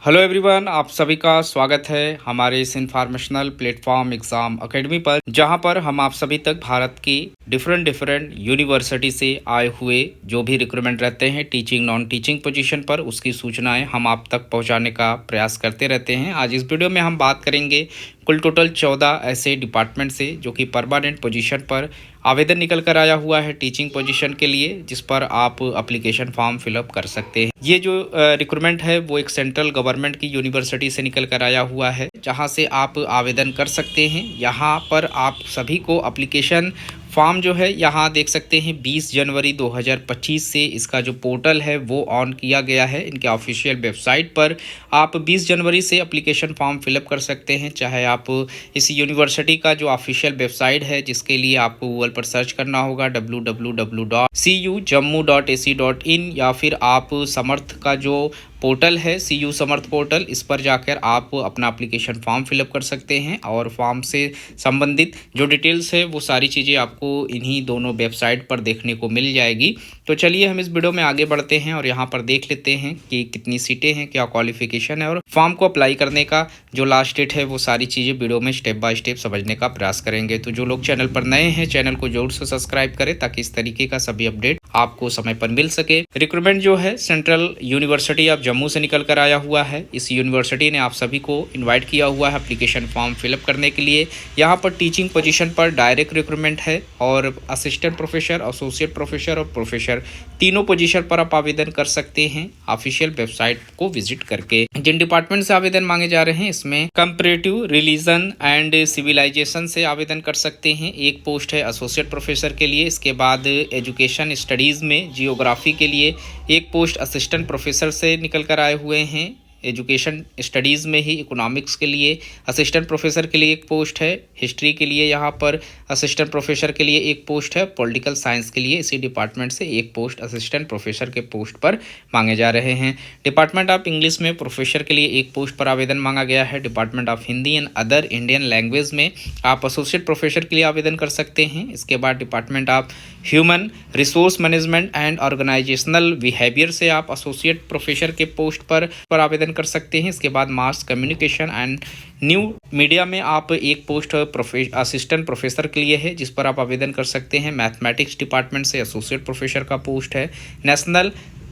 Hello everyone, आप सभी का स्वागत है हमारे इस इंफॉर्मेशनल प्लेटफॉर्म एग्ज़ाम एकेडमी पर, जहां पर हम आप सभी तक भारत की डिफरेंट यूनिवर्सिटी से आए हुए जो भी रिक्रूटमेंट रहते हैं टीचिंग नॉन टीचिंग पोजीशन पर, उसकी सूचनाएं हम आप तक पहुंचाने का प्रयास करते रहते हैं। आज इस वीडियो में हम बात करेंगे कुल टोटल 14 ऐसे डिपार्टमेंट से जो कि परमानेंट पोजीशन पर आवेदन निकल कर आया हुआ है टीचिंग पोजीशन के लिए, जिस पर आप एप्लीकेशन फॉर्म फिलअप कर सकते हैं। ये जो रिक्रूटमेंट है वो एक सेंट्रल गवर्नमेंट की यूनिवर्सिटी से निकल कर आया हुआ है, जहां से आप आवेदन कर सकते हैं। यहाँ पर आप सभी को एप्लीकेशन फॉर्म जो है यहाँ देख सकते हैं 20 जनवरी 2025 से इसका जो पोर्टल है वो ऑन किया गया है। इनके ऑफिशियल वेबसाइट पर आप 20 जनवरी से एप्लीकेशन फॉर्म फिलअप कर सकते हैं। चाहे आप इस यूनिवर्सिटी का जो ऑफिशियल वेबसाइट है, जिसके लिए आपको गूगल पर सर्च करना होगा www.cujammu.ac.in, या फिर आप समर्थ का जो पोर्टल है CU समर्थ पोर्टल, इस पर जाकर आप अपना एप्लीकेशन फॉर्म फिलअप कर सकते हैं और फॉर्म से संबंधित जो डिटेल्स है वो सारी चीज़ें आपको इन्हीं दोनों वेबसाइट पर देखने को मिल जाएगी। तो चलिए हम इस वीडियो में आगे बढ़ते हैं और यहाँ पर देख लेते हैं कि कितनी सीटें हैं, क्या क्वालिफिकेशन है और फॉर्म को अप्लाई करने का जो लास्ट डेट है, वो सारी चीज़ें वीडियो में स्टेप बाय स्टेप समझने का प्रयास करेंगे। तो जो लोग चैनल पर नए हैं, चैनल को जरूर से सब्सक्राइब करें ताकि इस तरीके का सभी अपडेट आपको समय पर मिल सके। रिक्रूटमेंट जो है सेंट्रल यूनिवर्सिटी ऑफ जम्मू से निकल कर आया हुआ है। इस यूनिवर्सिटी ने आप सभी को इनवाइट किया हुआ है एप्लीकेशन फॉर्म फिलअप करने के लिए। यहाँ पर टीचिंग पोजीशन पर डायरेक्ट रिक्रूटमेंट है और असिस्टेंट प्रोफेसर, एसोसिएट प्रोफेसर और प्रोफेसर तीनों पोजीशन पर आप आवेदन कर सकते हैं ऑफिशियल वेबसाइट को विजिट करके। जिन डिपार्टमेंट से आवेदन मांगे जा रहे हैं, इसमें कंपैरेटिव रिलीजन एंड सिविलाइजेशन से आवेदन कर सकते हैं। एक पोस्ट है एसोसिएट प्रोफेसर के लिए। इसके बाद एजुकेशन स्टडीज़ में जियोग्राफी के लिए एक पोस्ट असिस्टेंट प्रोफेसर से निकल कर आए हुए हैं। एजुकेशन स्टडीज़ में ही इकोनॉमिक्स के लिए असिस्टेंट प्रोफेसर के लिए एक पोस्ट है। हिस्ट्री के लिए यहाँ पर असिस्टेंट प्रोफेसर के लिए एक पोस्ट है। पॉलिटिकल साइंस के लिए इसी डिपार्टमेंट से एक पोस्ट असिस्टेंट प्रोफेसर के पोस्ट पर मांगे जा रहे हैं। डिपार्टमेंट ऑफ इंग्लिश में प्रोफेसर के लिए एक पोस्ट पर आवेदन मांगा गया है। Department of Hindi and other Indian language में आप एसोसिएट प्रोफेसर के लिए आवेदन कर सकते हैं। इसके बाद department of human resource management and organisational behaviour से आप एसोसिएट प्रोफेसर के पोस्ट पर आवेदन कर सकते हैं। इसके बाद mass communication and new media में आप एक पोस्ट असिस्टेंट प्रोफेसर के लिए है, जिस पर आप आवेदन कर सकते हैं। मैथमेटिक्स डिपार्टमेंट से एसोसिएट प्रोफेसर का पोस्ट है। नेशनल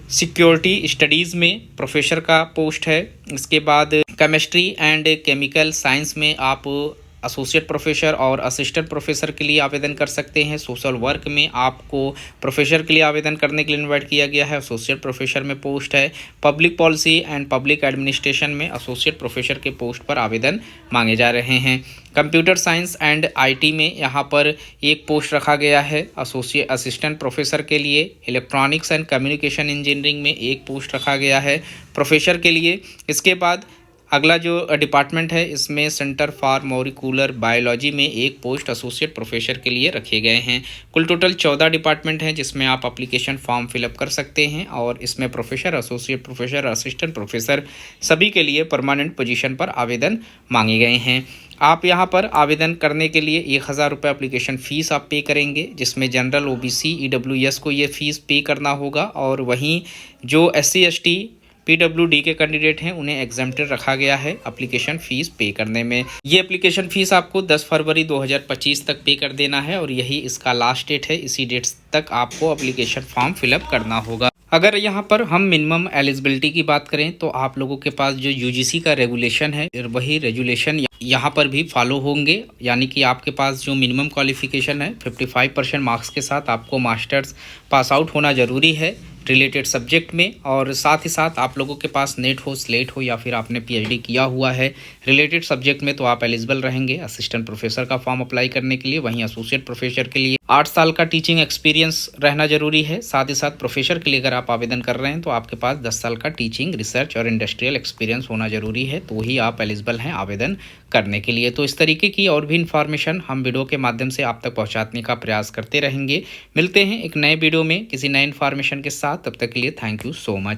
सिक्योरिटी स्टडीज़ में प्रोफेसर का पोस्ट है। इसके बाद केमिस्ट्री एंड केमिकल साइंस में आप एसोसिएट प्रोफेसर और असिस्टेंट प्रोफेसर के लिए आवेदन कर सकते हैं। सोशल वर्क में आपको प्रोफेसर के लिए आवेदन करने के लिए इनवाइट किया गया है। एसोसिएट प्रोफेसर में पोस्ट है। Public policy and public administration में एसोसिएट प्रोफेसर के पोस्ट पर आवेदन मांगे जा रहे हैं। कंप्यूटर साइंस एंड IT में यहाँ पर एक पोस्ट रखा गया है एसोसिएट असिस्टेंट प्रोफेसर के लिए। इलेक्ट्रॉनिक्स एंड कम्युनिकेशन इंजीनियरिंग में एक पोस्ट रखा गया है प्रोफेसर के लिए। इसके बाद अगला जो डिपार्टमेंट है, इसमें सेंटर फॉर मॉलिक्यूलर बायोलॉजी में एक पोस्ट एसोसिएट प्रोफेसर के लिए रखे गए हैं। कुल टोटल 14 डिपार्टमेंट हैं जिसमें आप एप्लीकेशन फॉर्म फिलअप कर सकते हैं और इसमें professor, associate professor, assistant professor सभी के लिए परमानेंट पोजीशन पर आवेदन मांगे गए हैं। आप यहाँ पर आवेदन करने के लिए 1000 रुपये एप्लीकेशन फ़ीस आप पे करेंगे, जिसमें जनरल OBC EWS को ये फ़ीस पे करना होगा और वहीं जो SC ST PWD के कैंडिडेट हैं उन्हें एग्जेम्प्टेड रखा गया है एप्लीकेशन फ़ीस पे करने में। ये एप्लीकेशन फ़ीस आपको 10 फरवरी 2025 तक पे कर देना है और यही इसका लास्ट डेट है। इसी डेट तक आपको एप्लीकेशन फॉर्म फिलअप करना होगा। अगर यहाँ पर हम मिनिमम एलिजिबिलिटी की बात करें तो आप लोगों के पास जो UGC का रेगुलेशन है, वही रेगुलेशन यहाँ पर भी फॉलो होंगे। यानी कि आपके पास जो मिनिमम क्वालिफिकेशन है 55% मार्क्स के साथ आपको मास्टर्स पास आउट होना ज़रूरी है रिलेटेड सब्जेक्ट में, और साथ ही साथ आप लोगों के पास नेट हो, स्लेट हो या फिर आपने PhD किया हुआ है रिलेटेड सब्जेक्ट में, तो आप एलिजिबल रहेंगे असिस्टेंट प्रोफेसर का फॉर्म अप्लाई करने के लिए। वहीं एसोसिएट प्रोफेसर के लिए 8 साल का टीचिंग एक्सपीरियंस रहना जरूरी है। साथ ही साथ प्रोफेसर के लिए अगर आप आवेदन कर रहे हैं तो आपके पास 10 साल का टीचिंग, रिसर्च और इंडस्ट्रियल एक्सपीरियंस होना जरूरी है, तो ही आप एलिजिबल हैं आवेदन करने के लिए। तो इस तरीके की और भी इन्फॉर्मेशन हम वीडियो के माध्यम से आप तक पहुँचाने का प्रयास करते रहेंगे। मिलते हैं एक नए वीडियो में किसी नए इन्फॉर्मेशन के साथ। तब तक के लिए थैंक यू सो मच।